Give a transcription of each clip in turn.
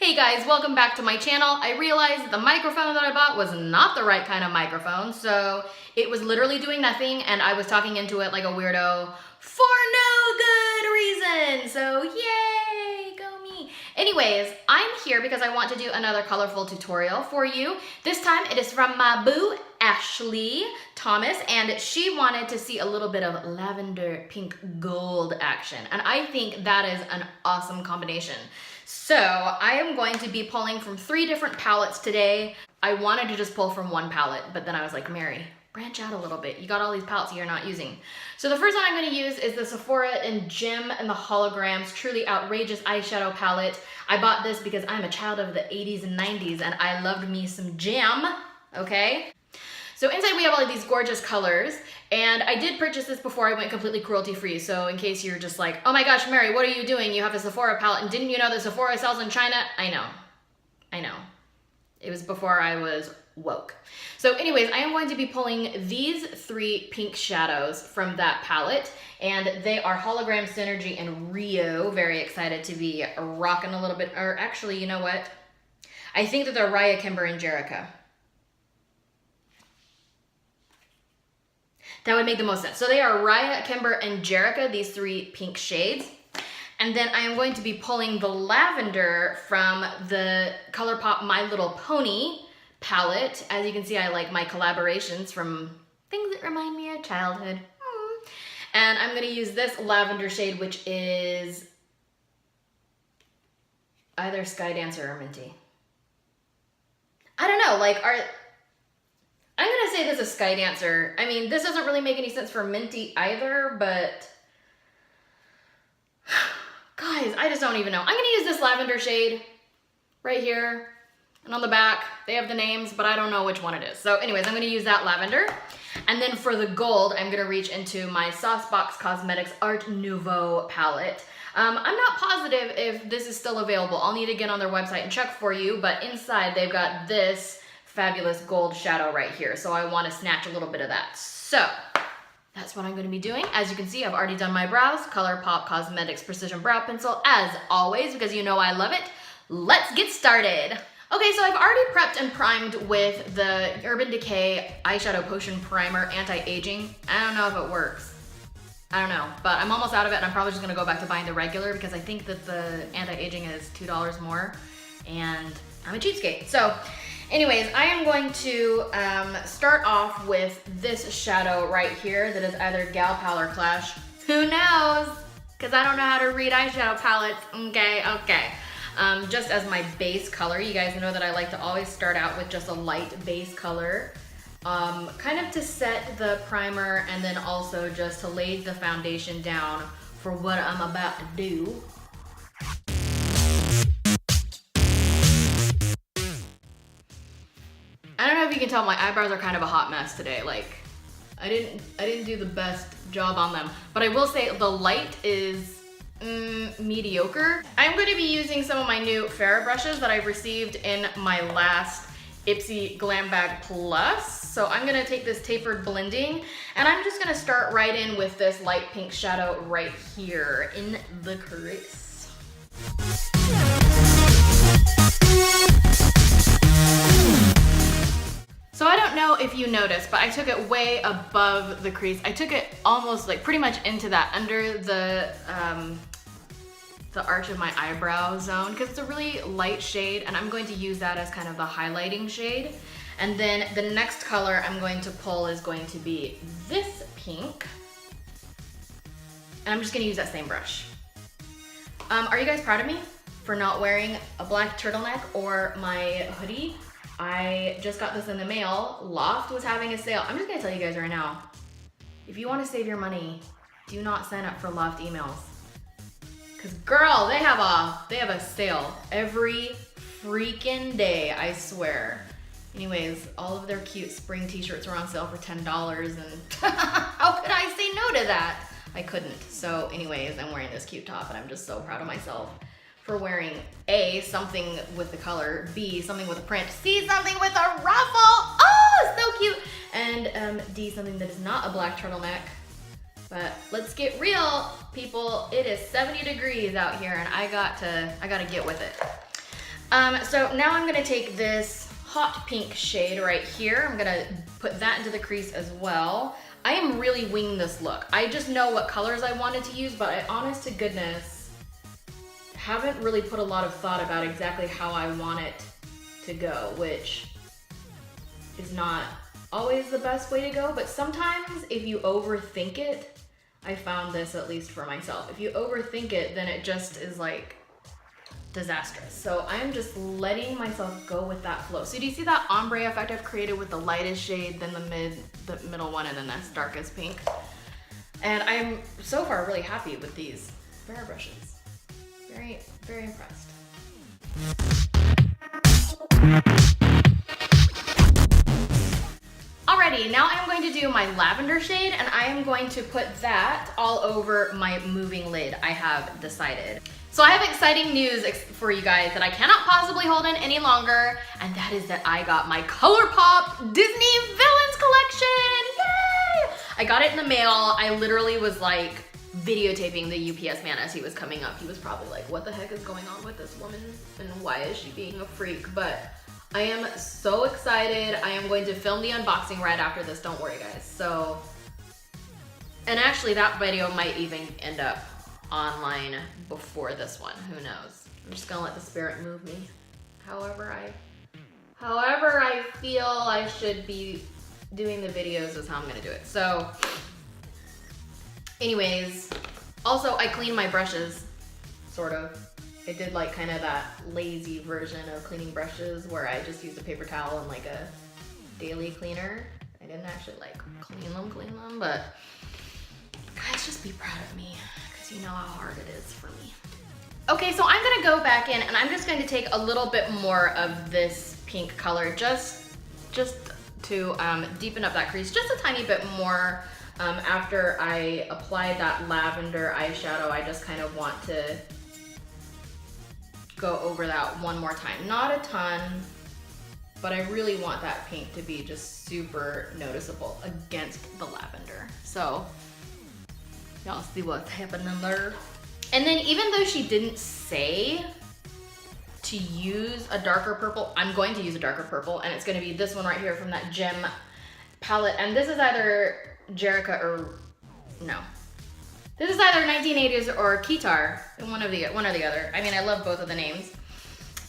Hey guys, welcome back to my channel. I realized the microphone that I bought was not the right kind of microphone, so it was literally doing nothing and I was talking into it like a weirdo for no good reason. So yay, go me. Anyways, I'm here because I want to do another colorful tutorial for you. This time it is from my boo, Ashley Thomas, and she wanted to see a little bit of lavender pink gold action, and I think that is an awesome combination. So I am going to be pulling from 3 different palettes today. I wanted to just pull from one palette, but then I was like, Mary, branch out a little bit. You got all these palettes you're not using. So the first one I'm going to use is the Sephora and Gem and the Holograms Truly Outrageous Eyeshadow Palette. I bought this because I'm a child of the 80s and 90s and I loved me some Gem, okay? So inside we have all of these gorgeous colors, and I did purchase this before I went completely cruelty-free, so in case you're just like, oh my gosh, Mary, what are you doing? You have a Sephora palette, and didn't you know that Sephora sells in China? I know. It was before I was woke. So anyways, I am going to be pulling these 3 pink shadows from that palette, and they are Hologram Synergy and Rio. Very excited to be rocking a little bit, or actually, you know what? I think that they're Raya, Kimber, and Jerica. That would make the most sense. So they are Raya, Kimber, and Jerica, these 3 pink shades. And then I am going to be pulling the lavender from the ColourPop My Little Pony palette. As you can see, I like my collaborations from things that remind me of childhood. And I'm going to use this lavender shade, which is either Sky Dancer or Minty. I don't know, like, I'm gonna say this is Sky Dancer. I mean, this doesn't really make any sense for Minty either, but guys, I just don't even know. I'm gonna use this lavender shade right here, and on the back, they have the names, but I don't know which one it is. So anyways, I'm gonna use that lavender. And then for the gold, I'm gonna reach into my Saucebox Cosmetics Art Nouveau palette. I'm not positive if this is still available. I'll need to get on their website and check for you, but inside they've got this fabulous gold shadow right here, so I want to snatch a little bit of that. So that's what I'm going to be doing. As you can see, I've already done my brows. ColourPop Cosmetics Precision Brow Pencil, as always, because you know I love it. Let's get started. Okay, so I've already prepped and primed with the Urban Decay Eyeshadow Potion Primer Anti-Aging. I don't know if it works. I don't know, but I'm almost out of it, and I'm probably just going to go back to buying the regular because I think that the anti-aging is $2 more, and I'm a cheapskate. So anyways, I am going to start off with this shadow right here that is either Gal Pal or Clash. Who knows? Because I don't know how to read eyeshadow palettes. Okay. Just as my base color, you guys know that I like to always start out with just a light base color. Kind of to set the primer and then also just to lay the foundation down for what I'm about to do. I don't know if you can tell, my eyebrows are kind of a hot mess today. Like, I didn't do the best job on them, but I will say the light is mediocre. I'm going to be using some of my new Farrah brushes that I received in my last Ipsy Glam Bag Plus. So I'm going to take this tapered blending, and I'm just going to start right in with this light pink shadow right here in the crease. So I don't know if you noticed, but I took it way above the crease. I took it almost like pretty much into that, under the arch of my eyebrow zone, because it's a really light shade, and I'm going to use that as kind of the highlighting shade. And then the next color I'm going to pull is going to be this pink. And I'm just gonna use that same brush. Are you guys proud of me for not wearing a black turtleneck or my hoodie? I just got this in the mail. Loft was having a sale. I'm just gonna tell you guys right now, if you wanna save your money, do not sign up for Loft emails. Cause girl, they have a sale every freaking day, I swear. Anyways, all of their cute spring t-shirts were on sale for $10, and how could I say no to that? I couldn't. So anyways, I'm wearing this cute top and I'm just so proud of myself for wearing A, something with the color, B, something with a print, C, something with a ruffle, oh, so cute, and D, something that is not a black turtleneck. But let's get real, people. It is 70 degrees out here, and I gotta get with it. So now I'm gonna take this hot pink shade right here. I'm gonna put that into the crease as well. I am really winging this look. I just know what colors I wanted to use, but I honest to goodness haven't really put a lot of thought about exactly how I want it to go, which is not always the best way to go, but sometimes if you overthink it, I found this at least for myself. If you overthink it, then it just is like disastrous. So I'm just letting myself go with that flow. So do you see that ombre effect I've created with the lightest shade, then the middle one, and then this darkest pink? And I'm so far really happy with these Bear brushes. Very, very impressed. Alrighty, now I'm going to do my lavender shade, and I am going to put that all over my moving lid, I have decided. So I have exciting news for you guys that I cannot possibly hold in any longer, and that is that I got my ColourPop Disney Villains collection! Yay! I got it in the mail. I literally was like videotaping the UPS man as he was coming up. He was probably like, what the heck is going on with this woman, and why is she being a freak? But I am so excited. I am going to film the unboxing right after this, don't worry guys. So, and actually that video might even end up online before this one, who knows? I'm just gonna let the spirit move me. However I feel I should be doing the videos is how I'm gonna do it. So, anyways, also I clean my brushes, sort of. I did like kind of that lazy version of cleaning brushes where I just used a paper towel and like a daily cleaner. I didn't actually like clean them, but guys, just be proud of me because you know how hard it is for me. Okay, so I'm gonna go back in and I'm just going to take a little bit more of this pink color just to deepen up that crease just a tiny bit more. After I applied that lavender eyeshadow, I just kind of want to go over that one more time. Not a ton, but I really want that pink to be just super noticeable against the lavender. So, y'all see what's happening there? And then even though she didn't say to use a darker purple, I'm going to use a darker purple, and it's gonna be this one right here from that Gem palette. And this is either Jerica or, no. This is either 1980s or Kitar, one or the other. I mean, I love both of the names.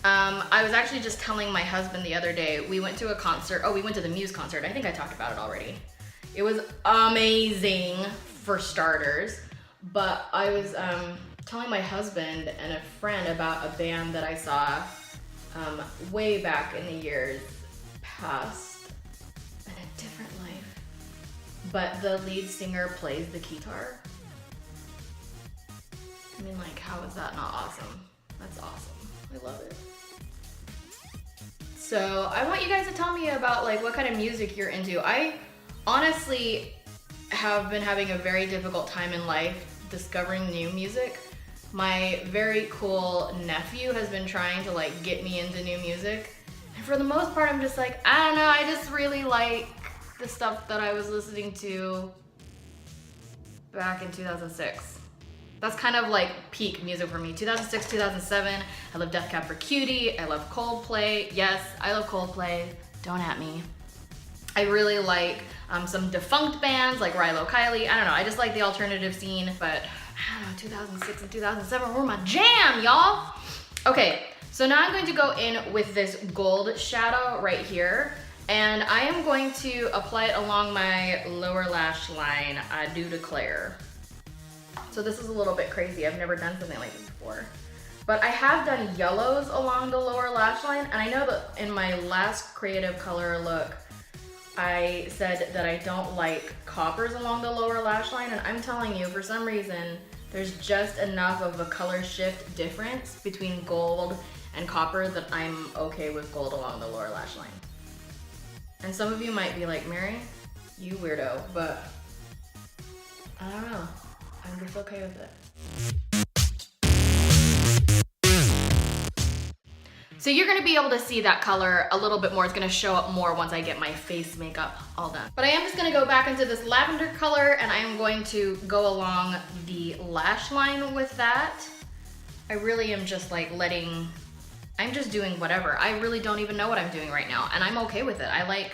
I was actually just telling my husband the other day, we went to a concert. Oh, we went to the Muse concert. I think I talked about it already. It was amazing for starters, but I was telling my husband and a friend about a band that I saw way back in the years past, in a different life, but the lead singer plays the guitar. I mean, like, how is that not awesome? That's awesome. I love it. So I want you guys to tell me about like what kind of music you're into. I honestly have been having a very difficult time in life discovering new music. My very cool nephew has been trying to like get me into new music. And for the most part, I'm just like, I don't know, I just really like the stuff that I was listening to back in 2006. That's kind of like peak music for me. 2006, 2007, I love Death Cab for Cutie, I love Coldplay. Yes, I love Coldplay, don't at me. I really like some defunct bands like Rilo Kiley. I don't know, I just like the alternative scene, but I don't know, 2006 and 2007 were my jam, y'all. Okay, so now I'm going to go in with this gold shadow right here, and I am going to apply it along my lower lash line, I do declare. So this is a little bit crazy. I've never done something like this before. But I have done yellows along the lower lash line, and I know that in my last creative color look, I said that I don't like coppers along the lower lash line, and I'm telling you, for some reason, there's just enough of a color shift difference between gold and copper that I'm okay with gold along the lower lash line. And some of you might be like, Mary, you weirdo, but I don't know. I'm just okay with it. So you're gonna be able to see that color a little bit more. It's gonna show up more once I get my face makeup all done. But I am just gonna go back into this lavender color, and I am going to go along the lash line with that. I really am just like letting I'm just doing whatever. I really don't even know what I'm doing right now, and I'm okay with it. I like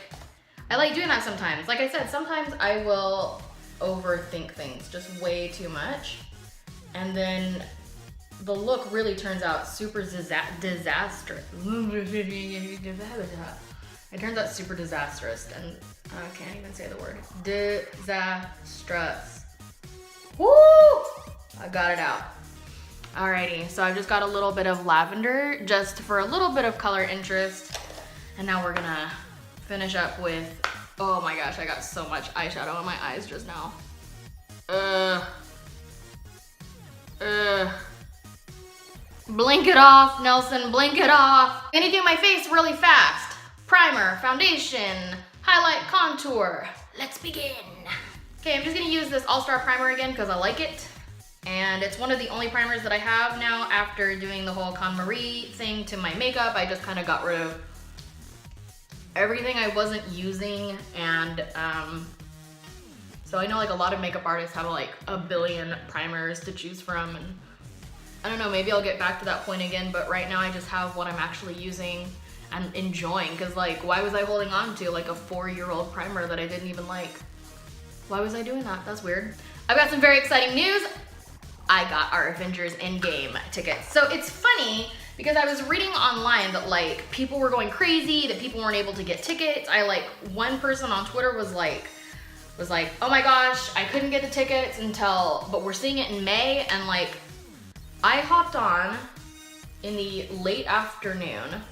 doing that sometimes. Like I said, sometimes I will overthink things just way too much, and then the look really turns out super disastrous. It turns out super disastrous, and I can't even say the word. Disastrous. Woo! I got it out. Alrighty, so I've just got a little bit of lavender just for a little bit of color interest. And now we're gonna finish up with, oh my gosh, I got so much eyeshadow in my eyes just now. Blink it off, Nelson, blink it off. I'm gonna do my face really fast. Primer, foundation, highlight, contour. Let's begin. Okay, I'm just gonna use this All-Star primer again because I like it. And it's one of the only primers that I have now after doing the whole KonMari thing to my makeup. I just kind of got rid of everything I wasn't using, and so I know like a lot of makeup artists have like a billion primers to choose from, and I don't know, maybe I'll get back to that point again, but right now I just have what I'm actually using and enjoying, because like why was I holding on to like a 4-year-old primer that I didn't even like? Why was I doing that? That's weird. I've got some very exciting news. I got our Avengers Endgame tickets. So it's funny because I was reading online that like people were going crazy, that people weren't able to get tickets. One person on Twitter was like, oh my gosh, I couldn't get the tickets but we're seeing it in May. And like, I hopped on in the late afternoon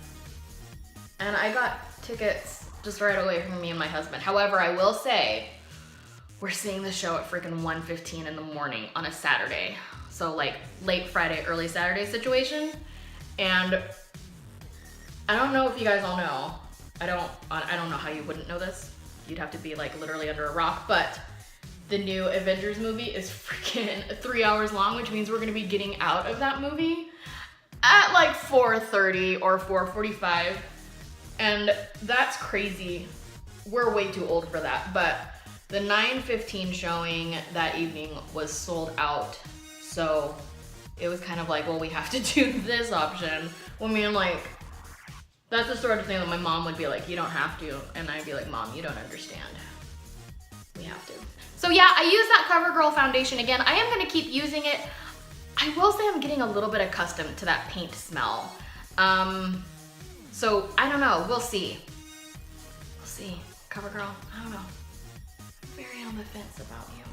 and I got tickets just right away from me and my husband. However, I will say, we're seeing the show at freaking 1:15 in the morning on a Saturday. So like late Friday, early Saturday situation. And I don't know if you guys all know, I don't know how you wouldn't know this. You'd have to be like literally under a rock, but the new Avengers movie is freaking 3 hours long, which means we're gonna be getting out of that movie at like 4:30 or 4:45. And that's crazy. We're way too old for that, but the 9:15 showing that evening was sold out, so it was kind of like, well, we have to do this option. Well, I mean, like, that's the sort of thing that my mom would be like, you don't have to, and I'd be like, Mom, you don't understand. We have to. So yeah, I use that CoverGirl foundation again. I am gonna keep using it. I will say I'm getting a little bit accustomed to that paint smell. So I don't know, we'll see. We'll see, CoverGirl, I don't know. Very on the fence about you.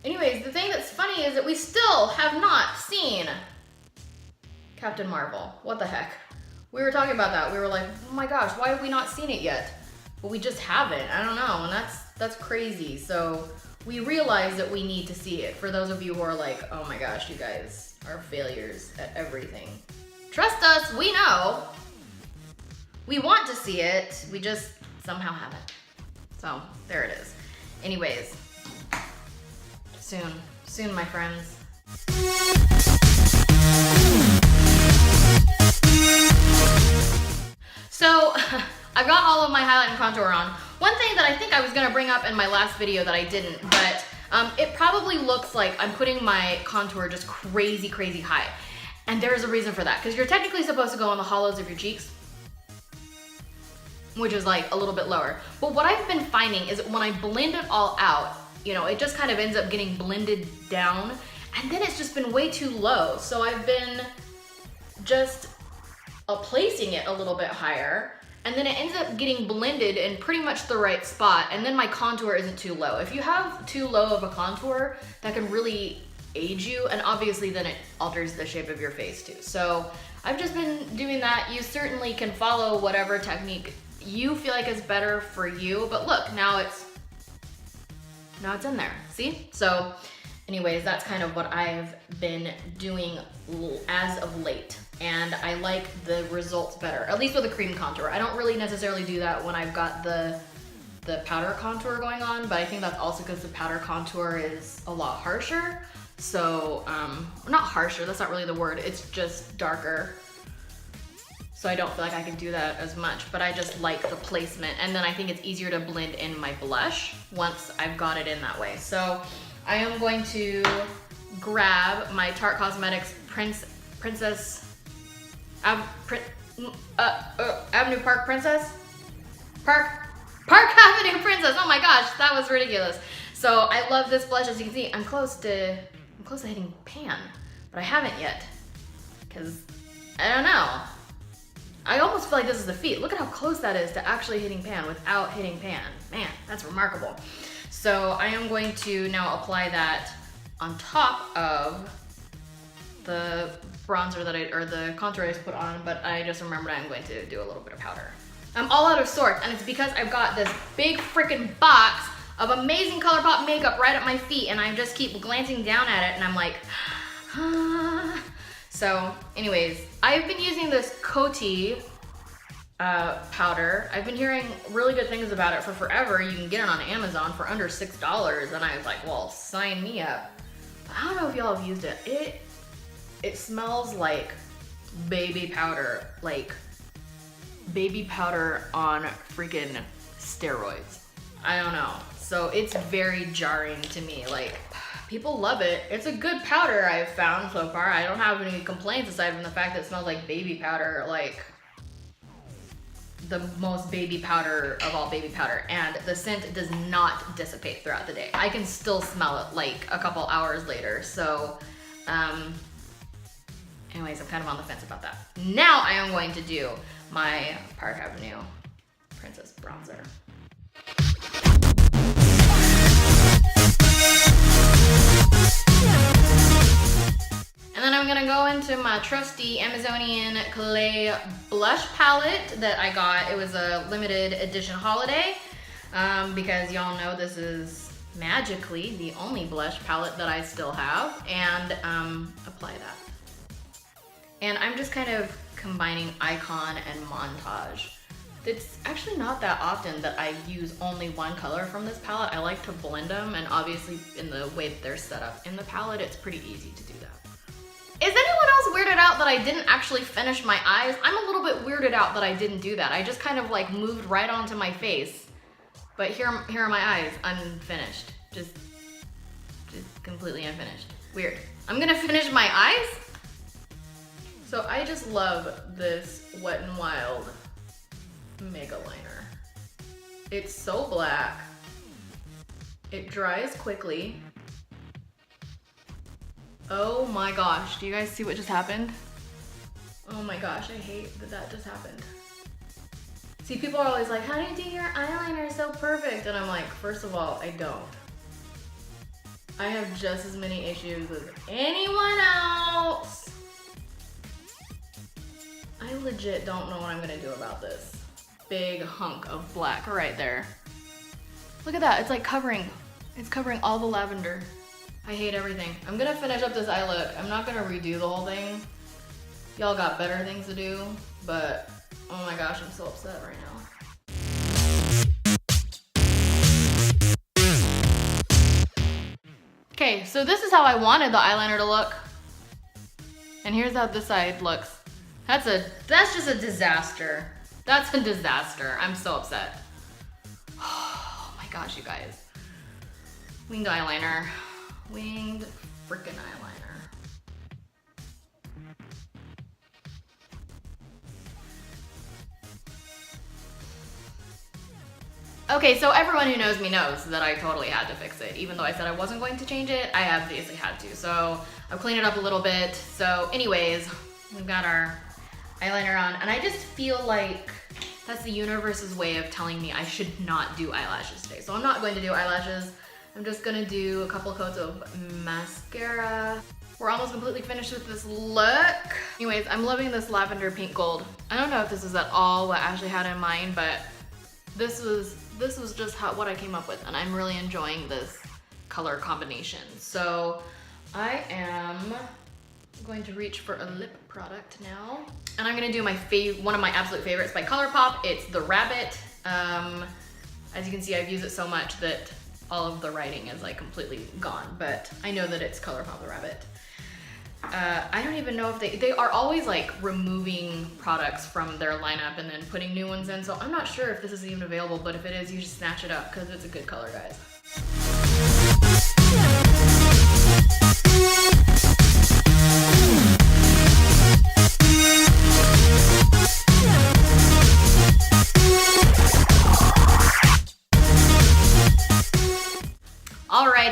Anyways, the thing that's funny is that we still have not seen Captain Marvel. What the heck? We were talking about that. We were like, oh my gosh, why have we not seen it yet? But we just haven't. I don't know, and that's crazy. So we realize that we need to see it. For those of you who are like, oh my gosh, you guys are failures at everything. Trust us, we know. We want to see it. We just somehow haven't. So there it is. Anyways, soon, my friends. So I've got all of my highlight and contour on. One thing that I think I was gonna bring up in my last video that I didn't, but it probably looks like I'm putting my contour just crazy, crazy high. And there's a reason for that, because you're technically supposed to go on the hollows of your cheeks, which is like a little bit lower. But what I've been finding is when I blend it all out, you know, it just kind of ends up getting blended down, and then it's just been way too low. So I've been just placing it a little bit higher, and then it ends up getting blended in pretty much the right spot, and then my contour isn't too low. If you have too low of a contour, that can really age you, and obviously then it alters the shape of your face too. So I've just been doing that. You certainly can follow whatever technique you feel like is better for you, but look, now it's in there, see? So anyways, that's kind of what I've been doing as of late, and I like the results better, at least with a cream contour. I don't really necessarily do that when I've got the powder contour going on, but I think that's also because the powder contour is a lot harsher. So, not harsher, that's not really the word, it's just darker. So I don't feel like I can do that as much, but I just like the placement, and then I think it's easier to blend in my blush once I've got it in that way. So I am going to grab my Tarte Cosmetics Princess Avenue Park Princess? Park Avenue Princess. Oh my gosh, that was ridiculous. So I love this blush. As you can see, I'm close to hitting pan, but I haven't yet, because I don't know. I almost feel like this is the feat. Look at how close that is to actually hitting pan without hitting pan. Man, that's remarkable. So I am going to now apply that on top of the bronzer or the contour I just put on, but I just remembered I'm going to do a little bit of powder. I'm all out of sorts, and it's because I've got this big freaking box of amazing ColourPop makeup right at my feet, and I just keep glancing down at it, and I'm like, ah. So anyways, I've been using this Coty powder. I've been hearing really good things about it for forever. You can get it on Amazon for under $6, and I was like, well, sign me up. But I don't know if y'all have used it. It smells like baby powder, like baby powder on freaking steroids. I don't know. So it's very jarring to me. Like, people love it. It's a good powder I've found so far. I don't have any complaints aside from the fact that it smells like baby powder, like the most baby powder of all baby powder. And the scent does not dissipate throughout the day. I can still smell it like a couple hours later. So, anyways, I'm kind of on the fence about that. Now I am going to do my Park Avenue Princess bronzer. And then I'm gonna go into my trusty Amazonian Clay blush palette that I got. It was a limited edition holiday because y'all know this is magically the only blush palette that I still have, and apply that. And I'm just kind of combining icon and montage. It's actually not that often that I use only one color from this palette. I like to blend them, and obviously in the way that they're set up in the palette, it's pretty easy to do that. Is anyone else weirded out that I didn't actually finish my eyes? I'm a little bit weirded out that I didn't do that. I just kind of like moved right onto my face. But here are my eyes, unfinished. Just completely unfinished. Weird. I'm gonna finish my eyes. So I just love this Wet n Wild Mega Liner. It's so black. It dries quickly. Oh my gosh, do you guys see what just happened? Oh my gosh, I hate that that just happened. See, people are always like, how do you do your eyeliner so perfect? And I'm like, first of all, I don't. I have just as many issues as anyone else. I legit don't know what I'm gonna do about this big hunk of black right there. Look at that, it's like covering all the lavender. I hate everything. I'm gonna finish up this eye look. I'm not gonna redo the whole thing. Y'all got better things to do, but oh my gosh, I'm so upset right now. Okay, so this is how I wanted the eyeliner to look. And here's how this side looks. That's just a disaster. That's a disaster. I'm so upset. Oh my gosh, you guys. Winged eyeliner. Winged frickin' eyeliner. Okay, so everyone who knows me knows that I totally had to fix it. Even though I said I wasn't going to change it, I obviously had to. So I've cleaned it up a little bit. So anyways, we've got our eyeliner on, and I just feel like that's the universe's way of telling me I should not do eyelashes today. So I'm not going to do eyelashes. I'm just gonna do a couple coats of mascara. We're almost completely finished with this look. Anyways, I'm loving this lavender pink gold. I don't know if this is at all what Ashley had in mind, but this was just what I came up with, and I'm really enjoying this color combination. So I am going to reach for a lip product now. And I'm gonna do one of my absolute favorites by ColourPop. It's the Rabbit. As you can see, I've used it so much that all of the writing is like completely gone, but I know that it's ColourPop the Rabbit. I don't even know if they are always like removing products from their lineup and then putting new ones in, so I'm not sure if this is even available, but if it is, you just snatch it up because it's a good color, guys.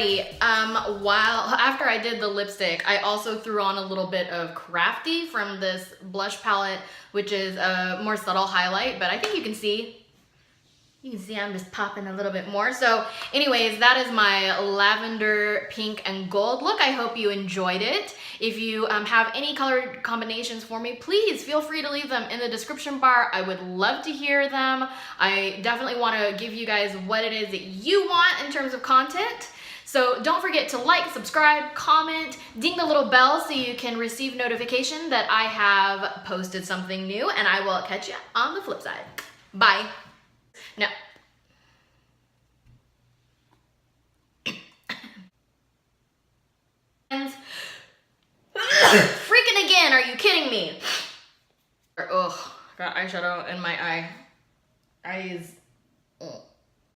Alrighty, after I did the lipstick, I also threw on a little bit of Crafty from this blush palette, which is a more subtle highlight, but I think you can see I'm just popping a little bit more. So anyways, that is my lavender, pink, and gold look. I hope you enjoyed it. If you have any color combinations for me, please feel free to leave them in the description bar. I would love to hear them. I definitely want to give you guys what it is that you want in terms of content. So don't forget to like, subscribe, comment, ding the little bell so you can receive notification that I have posted something new, and I will catch you on the flip side. Bye. No. Freaking again, are you kidding me? Ugh, got eyeshadow in my eye. Eyes. Ugh.